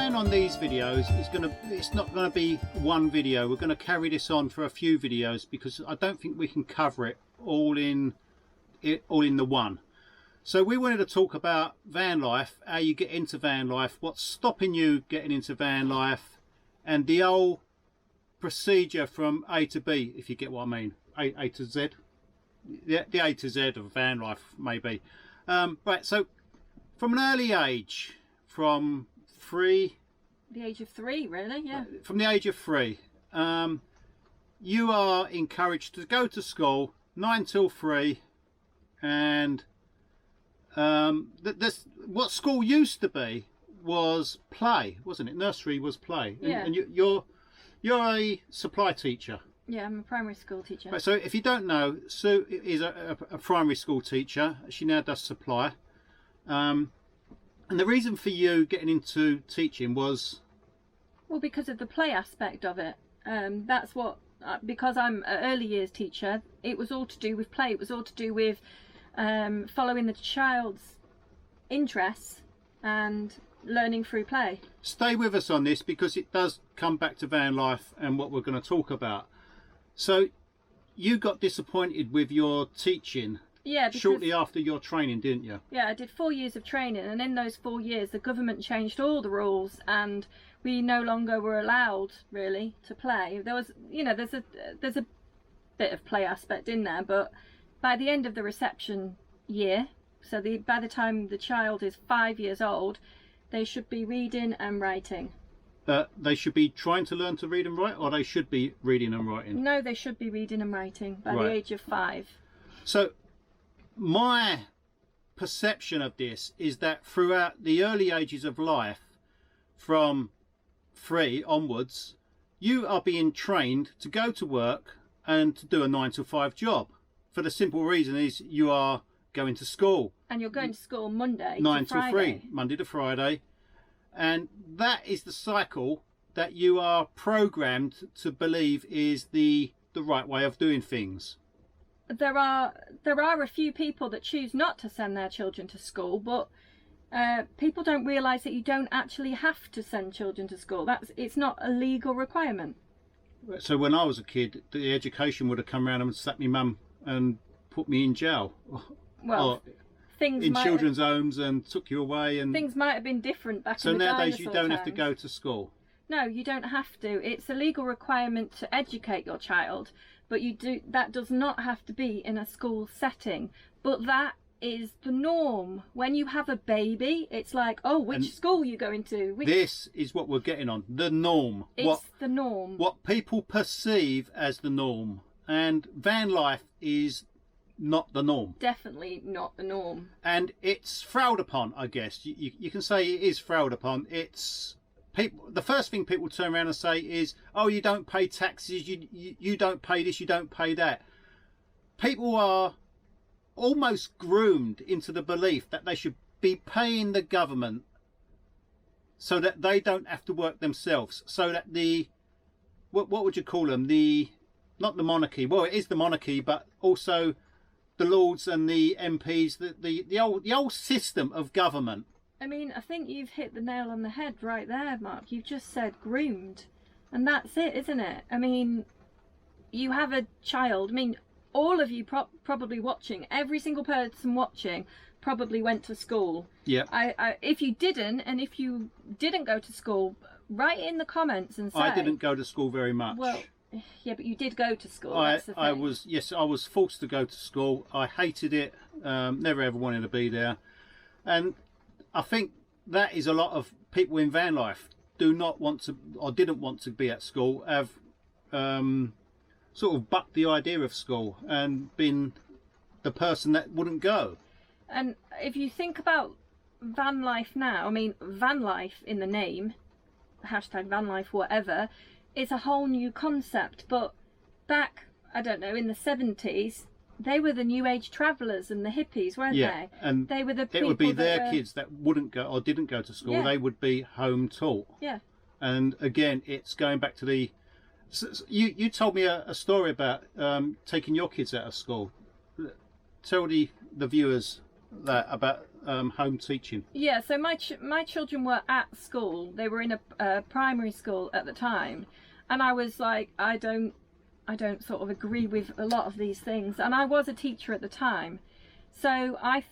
plan on these videos is it's not gonna be one video. We're gonna carry this on for a few videos because I don't think we can cover it all in the one. So we wanted to talk about van life, how you get into van life, what's stopping you getting into van life, and the whole procedure from A to B, if you get what I mean. A to Z. The A to Z of van life, maybe. Right, so from an early age, from the age of 3, really, yeah. From the age of 3, you are encouraged to go to school 9 till 3, and what school used to be was play, wasn't it? Nursery was play. Yeah. And you're a supply teacher. Yeah, I'm a primary school teacher. Right, so if you don't know, Sue is a primary school teacher. She now does supply. And the reason for you getting into teaching was? Well, because of the play aspect of it. That's what, because I'm an early years teacher, it was all to do with play. It was all to do with following the child's interests and learning through play. Stay with us on this because it does come back to van life and what we're going to talk about. So you got disappointed with your teaching, yeah, shortly after your training, didn't you? Yeah, I did 4 years of training, and in those 4 years the government changed all the rules and we no longer were allowed really to play. There was, you know, there's a bit of play aspect in there, but by the end of the reception year, so by the time the child is 5 years old, they should be reading and writing. They should be trying to learn to read and write, or they should be reading and writing? No, they should be reading and writing by the age of 5. So my perception of this is that throughout the early ages of life, from 3 onwards, you are being trained to go to work and to do a 9 to 5 job. For the simple reason is you are going to school. And you're going to school Monday 9 to Friday. till 3, Monday to Friday. And that is the cycle that you are programmed to believe is the right way of doing things. There are a few people that choose not to send their children to school, but people don't realise that you don't actually have to send children to school. It's not a legal requirement. So when I was a kid, the education would have come around and slapped me mum and put me in jail. Well, in children's homes and took you away, and things might have been different back in the dinosaur times. So nowadays you don't have to go to school. No, you don't have to. It's a legal requirement to educate your child, but that does not have to be in a school setting. But that is the norm. When you have a baby, it's like, oh, which school are you going to? This is what we're getting on, the norm. It's the norm. What people perceive as the norm. And van life is not the norm. Definitely not the norm. And it's frowned upon, I guess. You can say it is frowned upon. It's people. The first thing people turn around and say is, oh, you don't pay taxes, you don't pay this, you don't pay that. People are almost groomed into the belief that they should be paying the government so that they don't have to work themselves, so that what would you call them, not the monarchy, well it is the monarchy, but also the lords and the MPs, the old system of government. I mean, I think you've hit the nail on the head right there, Mark. You've just said groomed, and that's it, isn't it? I mean, you have a child. I mean, all of you probably watching, every single person watching probably went to school. Yeah. If you didn't, and if you didn't go to school, write in the comments and say. I didn't go to school very much. Well, yeah, but you did go to school. I was forced to go to school. I hated it. Never ever wanted to be there. And I think that is a lot of people in van life do not want to, or didn't want to be at school, have sort of bucked the idea of school and been the person that wouldn't go. And if you think about van life now, I mean, van life in the name, hashtag van life, whatever, it's a whole new concept. But back, I don't know, in the 70s, they were the new age travellers and the hippies, weren't they? And they were the people it would be their kids that wouldn't go or didn't go to school. Yeah. They would be home taught. Yeah. And again, it's going back to the. You told me a story about taking your kids out of school. Tell the viewers that about home teaching? Yeah, so my children were at school. They were in a primary school at the time, and I was like, I don't sort of agree with a lot of these things. And I was a teacher at the time, so I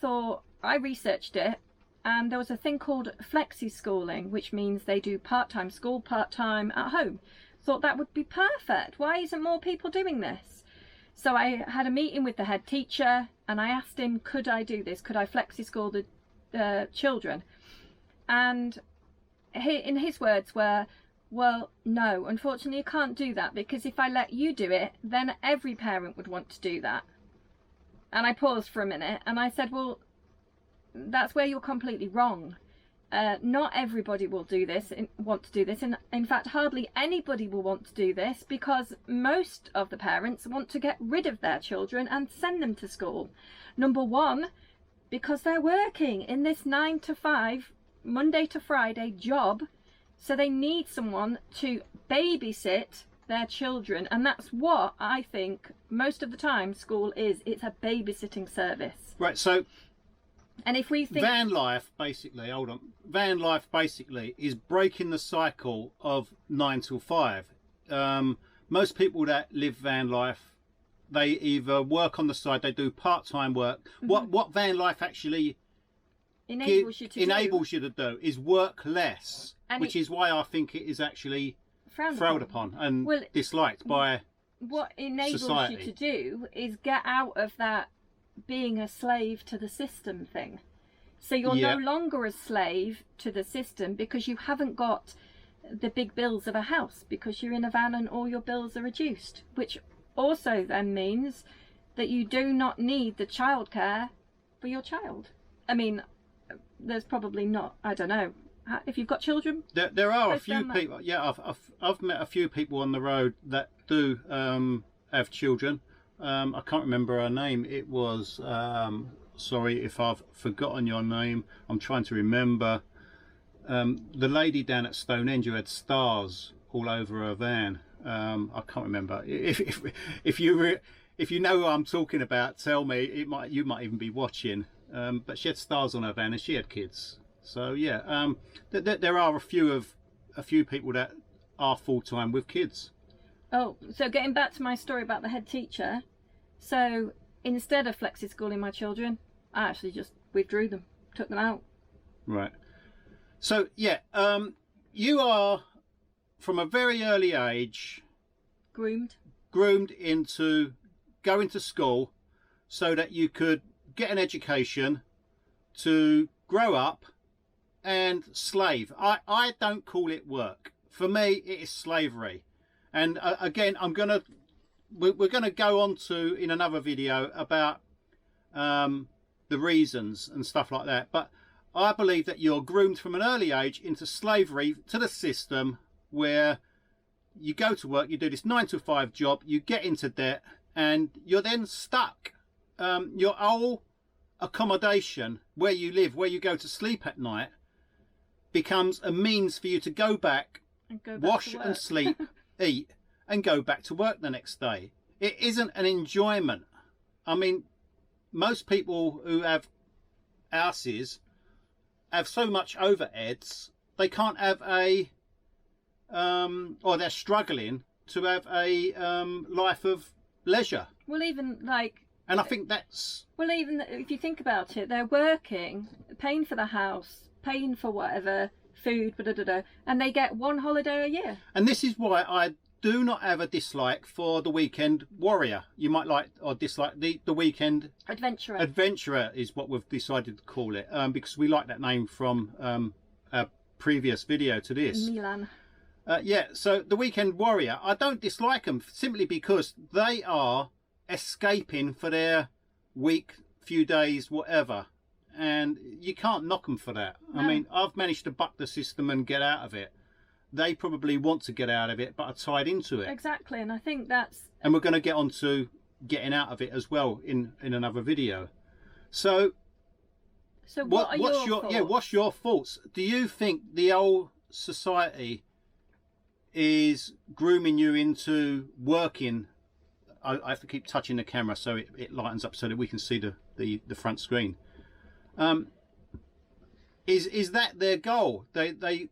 researched it, and there was a thing called flexi schooling, which means they do part-time school, part-time at home. Thought that would be perfect. Why isn't more people doing this? So I had a meeting with the head teacher, and I asked him, could I do this? Could I flexi school the children? And in his words were, well, no, unfortunately you can't do that, because if I let you do it, then every parent would want to do that. And I paused for a minute and I said, well, that's where you're completely wrong. Not everybody will want to do this. And in fact, hardly anybody will want to do this, because most of the parents want to get rid of their children and send them to school. Number one, because they're working in this 9 to 5, Monday to Friday job. So they need someone to babysit their children. And that's what I think most of the time school is. It's a babysitting service. Right, so... And if we think... Vanlife, basically, hold on. Vanlife, basically, is breaking the cycle of 9 till 5. Most people that live van life, they either work on the side, they do part-time work. Mm-hmm. What Vanlife actually enables you to do is work less, and which is why I think it is actually frowned upon and disliked by what enables society. You to do is get out of that being a slave to the system thing. So you're no longer a slave to the system, because you haven't got the big bills of a house, because you're in a van and all your bills are reduced, which also then means that you do not need the childcare for your child. I mean, there's probably not, I don't know, if you've got children. There are a few people, yeah, I've met a few people on the road that do have children. I can't remember her name. It was, sorry if I've forgotten your name, I'm trying to remember. The lady down at Stonehenge who had stars all over her van. I can't remember. If you know who I'm talking about, tell me. You might even be watching. But she had stars on her van and she had kids. So yeah, there are a few people that are full-time with kids. Oh, so getting back to my story about the head teacher. So instead of flexi schooling my children, I actually just withdrew them, took them out. Right. So yeah, you are from a very early age groomed into going to school so that you could get an education to grow up and slave. I don't call it work. For me, it is slavery. And again, we're gonna go on to in another video about the reasons and stuff like that. But I believe that you're groomed from an early age into slavery to the system, where you go to work, you do this 9 to 5 job, you get into debt, and you're then stuck. Your whole accommodation, where you live, where you go to sleep at night, becomes a means for you to go back wash and sleep, eat, and go back to work the next day. It isn't an enjoyment. I mean, most people who have houses have so much overheads, they can't have a or they're struggling to have a life of leisure. Well, even like, and I think that's, well, even if you think about it, they're working, paying for the house, paying for whatever, food, and they get one holiday a year. And this is why I do not have a dislike for the weekend warrior. You might like or dislike the weekend adventurer. Adventurer is what we've decided to call it, because we like that name from a previous video to this. Milan. Yeah, so the weekend warrior, I don't dislike them simply because they are escaping for their week, few days, whatever. And you can't knock them for that. No. I mean, I've managed to buck the system and get out of it. They probably want to get out of it, but are tied into it. Exactly, and I think that's... And we're going to get on to getting out of it as well in another video. So what's your thoughts? Yeah, what's your thoughts? Do you think the old society is grooming you into working? I have to keep touching the camera so it lightens up so that we can see the front screen. Is that their goal? They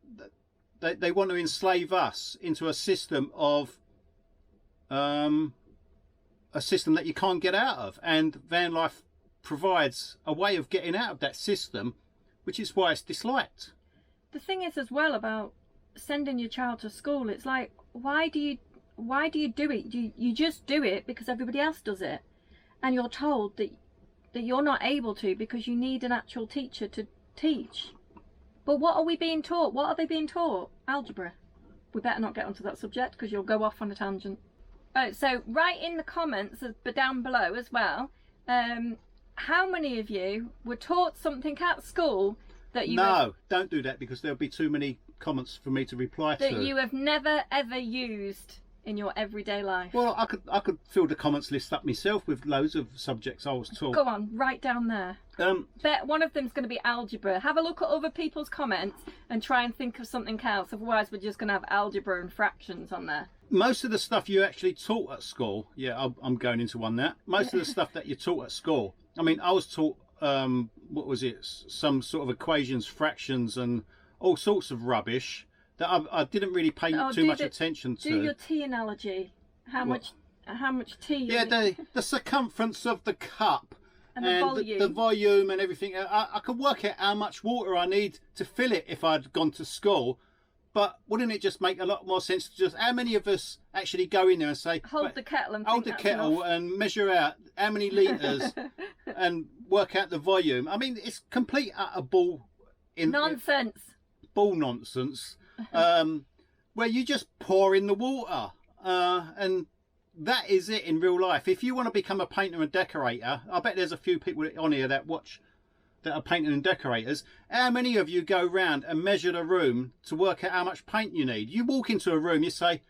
want to enslave us into a system of a system that you can't get out of, and Vanlife provides a way of getting out of that system, which is why it's disliked. The thing is as well about sending your child to school, it's like, why do you do it? You just do it because everybody else does it, and you're told that you're not able to because you need an actual teacher to teach. But what are we being taught? What are they being taught? Algebra. We better not get onto that subject because you'll go off on a tangent. So write in the comments but down below as well, how many of you were taught something at school that you don't do that, because there'll be too many comments for me to reply to. That you have never ever used in your everyday life. Well, I could fill the comments list up myself with loads of subjects I was taught. Go on, write down there. Bet one of them's going to be algebra. Have a look at other people's comments and try and think of something else. Otherwise, we're just going to have algebra and fractions on there. Most of the stuff you actually taught at school, yeah, I'm going into one now. Most of the stuff that you taught at school, I mean, I was taught, what was it? Some sort of equations, fractions, and all sorts of rubbish that I didn't really pay too much attention to. Do your tea analogy. How much tea? Yeah, the circumference of the cup and the volume and everything. I could work out how much water I need to fill it if I'd gone to school. But wouldn't it just make a lot more sense to just, how many of us actually go in there and say, hold the kettle and measure out how many litres and work out the volume? I mean, it's complete utter bull nonsense. Bull nonsense. Where you just pour in the water, and that is it in real life. If you want to become a painter and decorator, I bet there's a few people on here that are painters and decorators. How many of you go round and measure the room to work out how much paint you need? You walk into a room, you say,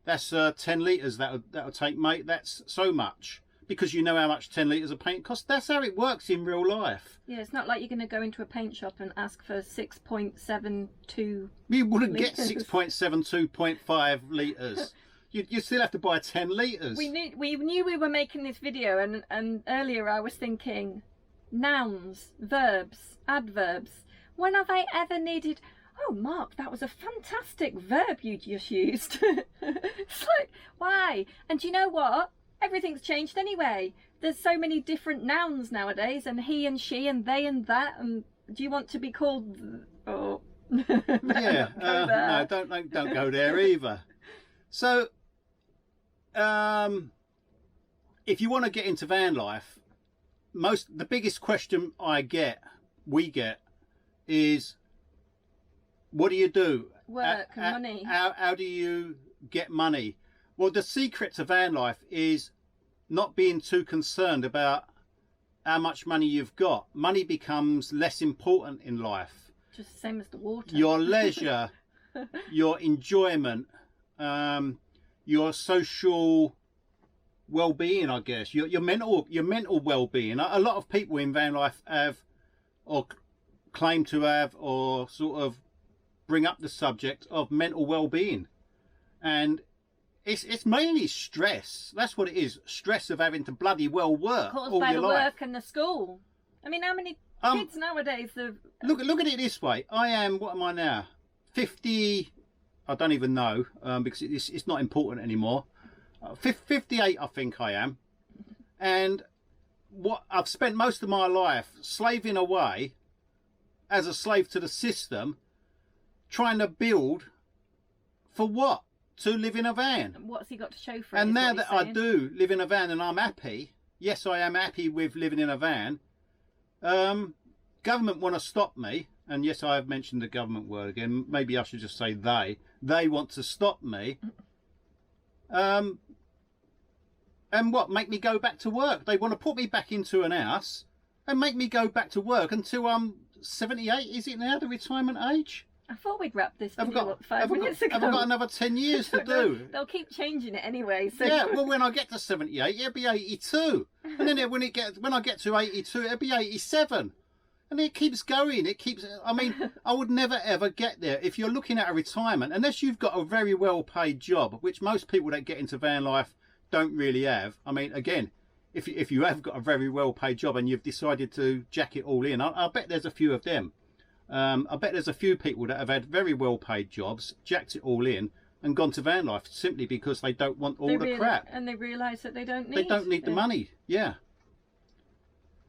that's 10 litres that'll take, mate, that's so much, because you know how much 10 litres of paint costs. That's how it works in real life. Yeah, it's not like you're going to go into a paint shop and ask for 6.72. You wouldn't get 6.72.5 litres. You still have to buy 10 litres. We knew we were making this video, and earlier I was thinking, nouns, verbs, adverbs. When have I ever needed... Oh, Mark, that was a fantastic verb you just used. It's like, why? And do you know what? Everything's changed anyway. There's so many different nouns nowadays, and he and she and they and that. And do you want to be called... Oh. Yeah, no, don't go there either. So, if you want to get into van life, the biggest question we get is, what do you do? Work and money. How do you get money? Well, the secret to van life is not being too concerned about how much money you've got. Money becomes less important in life. Just the same as the water. Your leisure, your enjoyment, your social well-being, I guess, your mental well-being. A lot of people in van life have, or claim to have, or sort of bring up the subject of mental well-being, and it's mainly stress. That's what it is. Stress of having to bloody well work caused all by your the life. work and the school. I mean, how many kids nowadays have... Look at it this way. I am, what am I now? 50. I don't even know, because it's not important anymore. 58, I think I am. And what I've spent most of my life slaving away as a slave to the system, trying to build for what? To live in a van. What's he got to show for it? And now that I do live in a van and I'm happy, yes, I am happy with living in a van, government want to stop me, and yes, I have mentioned the government word again, maybe I should just say they want to stop me, and what, make me go back to work. They want to put me back into an house and make me go back to work until I'm 78, is it now, the retirement age? I thought we'd wrap this video up 5 minutes ago. Have I got another 10 years to do? They'll keep changing it anyway. So. Yeah, well, when I get to 78, it'll be 82. And then when I get to 82, it'll be 87. And it keeps going. It keeps... I mean, I would never, ever get there. If you're looking at a retirement, unless you've got a very well-paid job, which most people that get into van life don't really have. I mean, again, if you have got a very well-paid job and you've decided to jack it all in, I bet there's a few of them. I bet there's a few people that have had very well paid jobs, jacked it all in, and gone to van life simply because they don't want all the crap. And they realise that they don't need the money. Yeah.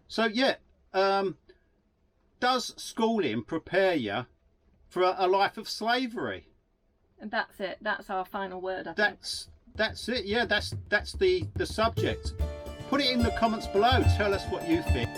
So yeah, does schooling prepare you for a life of slavery? And that's it. That's our final word, I think. That's it. Yeah, that's the subject. Put it in the comments below. Tell us what you think.